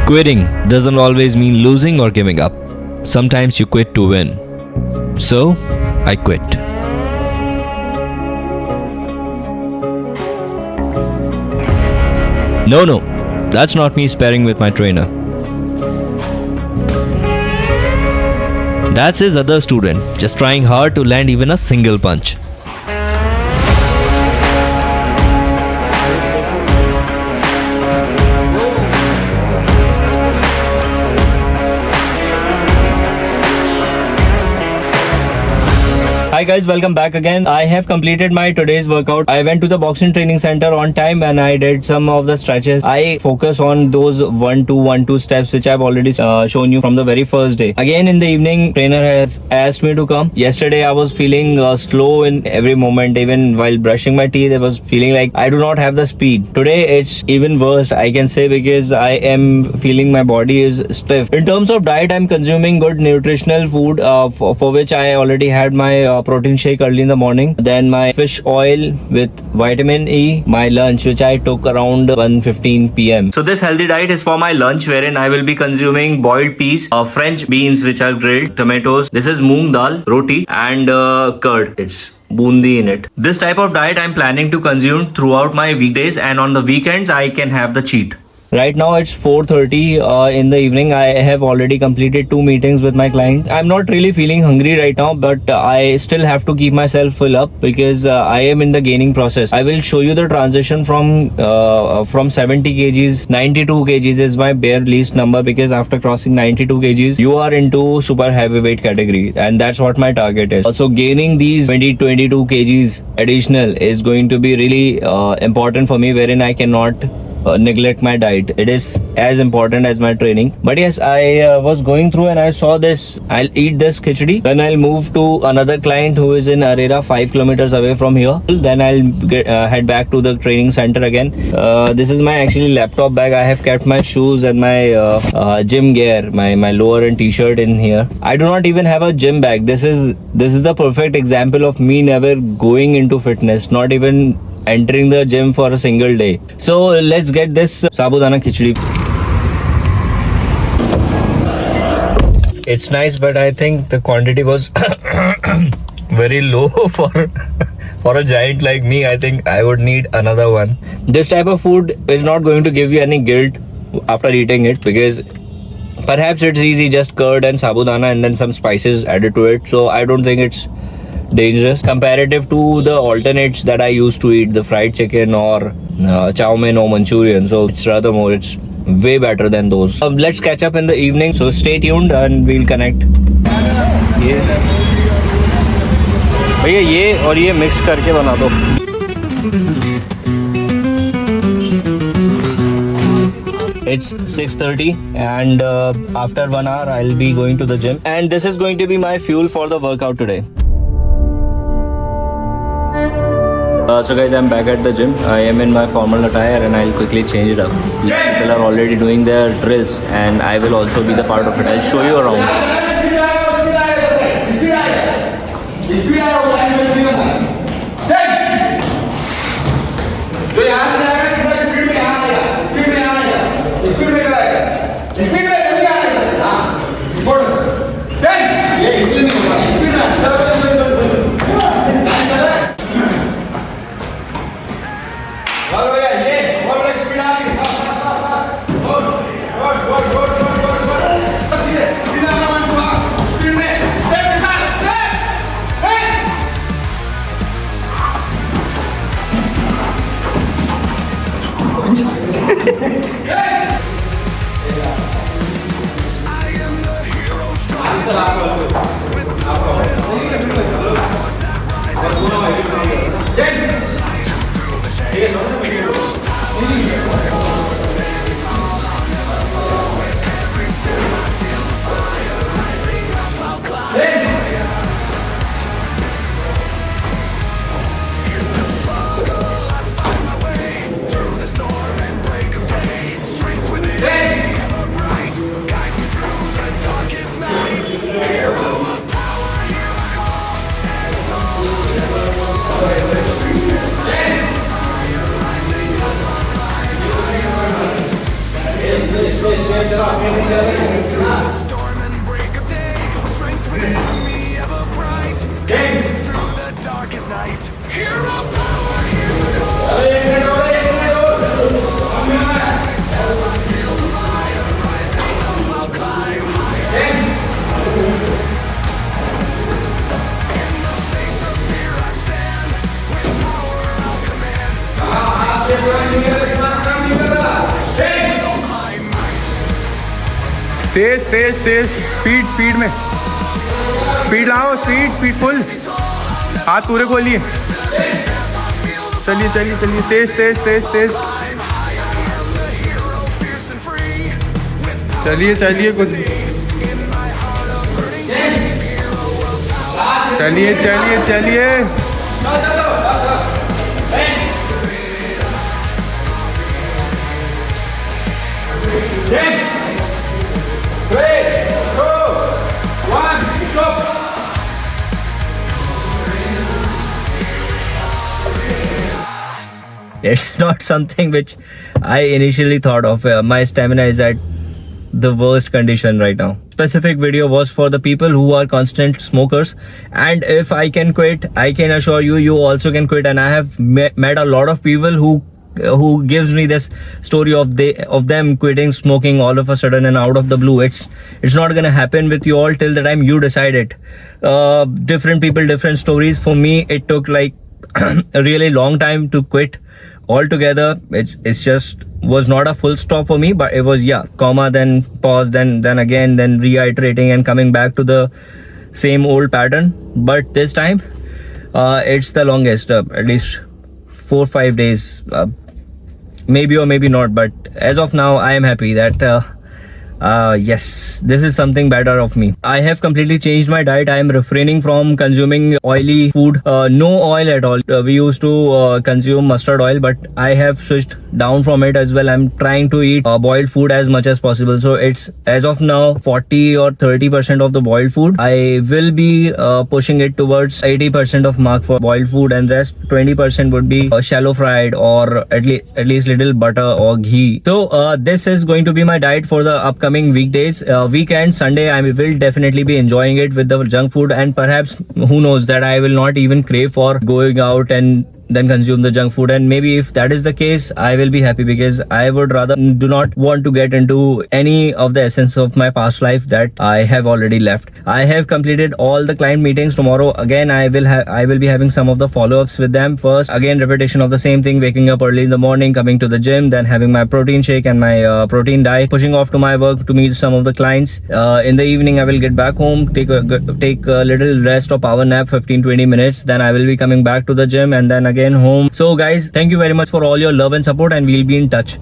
Quitting doesn't always mean losing or giving up. Sometimes you quit to win. So, I quit. No, that's not me sparring with my trainer. That's his other student, just trying hard to land even a single punch. Hi guys, welcome back again. I have completed my today's workout. I went to the boxing training center on time and I did some of the stretches. I focus on those 1-2 steps which I've already shown you from the very first day. Again in the evening, trainer has asked me to come. Yesterday I was feeling slow in every moment. Even while brushing my teeth, I was feeling like I do not have the speed. Today it's even worse, I can say, because I am feeling my body is stiff. In terms of diet, I'm consuming good nutritional food for which I already had my protein shake early in the morning, then my fish oil with vitamin E, my lunch which I took around 1:15 p.m. So this healthy diet is for my lunch, wherein I will be consuming boiled peas, French beans which are grilled, tomatoes, this is moong dal, roti and curd. It's bundi in it. This type of diet I'm planning to consume throughout my weekdays, and on the weekends I can have the cheat. Right now it's 4:30 in the evening. I have already completed 2 meetings with my client. I'm not really feeling hungry right now, but I still have to keep myself full up because I am in the gaining process. I will show you the transition from 70 kgs. 92 kgs is my bare least number, because after crossing 92 kgs you are into super heavyweight category, and that's what my target is. So gaining these 22 kgs additional is going to be really important for me, wherein I cannot neglect my diet. It is as important as my training. But yes, I was going through and I saw this. I'll eat this khichdi, then I'll move to another client who is in Arera, 5 kilometers away from here. Then I'll head back to the training center again. This is my actually laptop bag. I have kept my shoes and my gym gear, my lower and t-shirt in here. I do not even have a gym bag. This is the perfect example of me never going into fitness, not even entering the gym for a single day. So let's get this sabudana khichdi. It's nice, but I think the quantity was very low for a giant like me. I think I would need another one. This type of food is not going to give you any guilt after eating it, because perhaps it's easy, just curd and sabudana and then some spices added to it. So I don't think it's dangerous comparative to the alternates that I used to eat, the fried chicken or chow mein or Manchurian. So it's rather more, it's way better than those. Let's catch up in the evening, so stay tuned and we'll connect. भैया ये और ये mix करके बना दो. It's 6:30 and after 1 hour I'll be going to the gym, and this is going to be my fuel for the workout today. So guys, I'm back at the gym. I am in my formal attire and I'll quickly change it up. People are already doing their drills and I will also be the part of it. I'll show you around. storm and break of day, strength within me ever bright. Guide me through the darkest night. Hero power, hero. I feel the fire rising up, I'll climb higher. In the face of fear I stand, with power I'll command. Tej Tej Tej speed speed में speed लाओ speed speed full हाथ पूरे खोलिए चलिए चलिए चलिए तेज तेज तेज तेज चलिए चलिए कुछ चलिए चलिए चलिए It's not something which I initially thought of. My stamina is at the worst condition right now. Specific video was for the people who are constant smokers, and if I can quit, I can assure you, you also can quit. And I have met a lot of people who gives me this story of them quitting smoking all of a sudden and out of the blue. It's not gonna happen with you all till the time you decide it. Different people, different stories. For me, it took like a really long time to quit altogether. It's just was not a full stop for me, but it was comma, then pause, then again, then reiterating and coming back to the same old pattern. But this time it's the longest, at least 4 or 5 days, maybe or maybe not, but as of now I am happy that yes, this is something better of me. I have completely changed my diet. I am refraining from consuming oily food, no oil at all. We used to consume mustard oil, but I have switched down from it as well. I'm trying to eat boiled food as much as possible. So it's as of now 40 or 30% of the boiled food. I will be pushing it towards 80% of mark for boiled food, and rest 20% would be shallow fried or at least little butter or ghee. So this is going to be my diet for the upcoming weekdays. Weekend, Sunday, I will definitely be enjoying it with the junk food, and perhaps who knows that I will not even crave for going out and then consume the junk food. And maybe if that is the case, I will be happy, because I would rather do not want to get into any of the essence of my past life that I have already left. I have completed all the client meetings. Tomorrow again I will be having some of the follow-ups with them. First, again, repetition of the same thing, waking up early in the morning, coming to the gym, then having my protein shake and my protein diet, pushing off to my work to meet some of the clients. In the evening I will get back home, take a little rest or power nap, 15-20 minutes, then I will be coming back to the gym and then again home. So guys, thank you very much for all your love and support, and we'll be in touch.